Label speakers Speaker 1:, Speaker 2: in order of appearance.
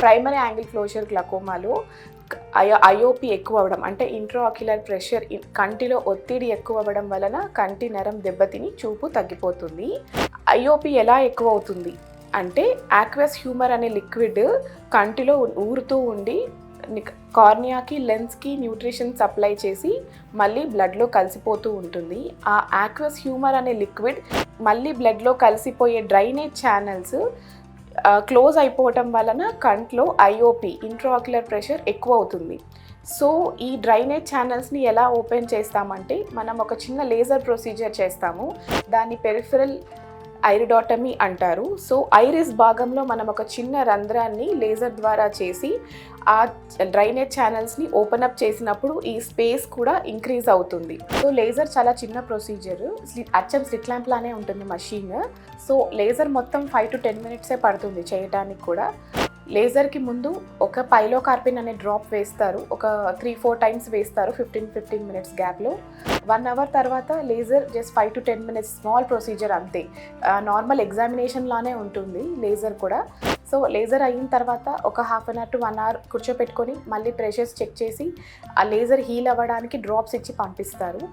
Speaker 1: Primary angle closure గ్లకోమాలో IOP ఎక్కువ అవ్వడం అంటే ఇంట్రాక్యులర్ ప్రెషర్, కంటిలో ఒత్తిడి ఎక్కువ అవ్వడం వలన కంటి నరం దెబ్బతిని చూపు తగ్గిపోతుంది. ఐఓపి ఎలా ఎక్కువ అవుతుంది అంటే ఆక్వస్ హ్యూమర్ అనే లిక్విడ్ కంటిలో ఊరుతూ ఉండి కార్నియాకి, లెన్స్కి న్యూట్రిషన్ సప్లై చేసి మళ్ళీ బ్లడ్లో కలిసిపోతూ ఉంటుంది. ఆ ఆక్వస్ హ్యూమర్ అనే లిక్విడ్ మళ్ళీ బ్లడ్లో కలిసిపోయే డ్రైనేజ్ ఛానల్స్ క్లోజ్ అయిపోవటం వలన కంట్లో ఐఓపి ఇంట్రాక్యులర్ ప్రెషర్ ఎక్కువ అవుతుంది. సో ఈ డ్రైనేజ్ ఛానల్స్ని ఎలా ఓపెన్ చేస్తామంటే మనం ఒక చిన్న లేజర్ ప్రొసీజర్ చేస్తాము. దాన్ని పెరిఫెరల్ ఐరిడాటమీ అంటారు. సో ఐరిస్ భాగంలో మనం ఒక చిన్న రంధ్రాన్ని లేజర్ ద్వారా చేసి ఆ డ్రైనేజ్ ఛానల్స్ని ఓపెన్ అప్ చేసినప్పుడు ఈ స్పేస్ కూడా ఇంక్రీజ్ అవుతుంది. సో లేజర్ చాలా చిన్న ప్రొసీజర్, అచ్చం స్లిట్ ల్యాంప్ లానే ఉంటుంది మషీన్. సో లేజర్ మొత్తం 5 to 10 minutes పడుతుంది చేయడానికి కూడా. లేజర్కి ముందు ఒక పైలోకార్పిన్ అనే డ్రాప్ వేస్తారు, ఒక 3-4 times వేస్తారు 15 minutes గ్యాప్లో. 1 hour తర్వాత laser just 5 to 10 minutes small procedure అంతే. నార్మల్ ఎగ్జామినేషన్ లానే ఉంటుంది లేజర్ కూడా. సో లేజర్ అయిన తర్వాత ఒక 1/2 hour to 1 hour కూర్చోపెట్టుకొని మళ్ళీ ప్రెషర్స్ చెక్ చేసి ఆ లేజర్ హీల్ అవ్వడానికి డ్రాప్స్ ఇచ్చి పంపిస్తారు.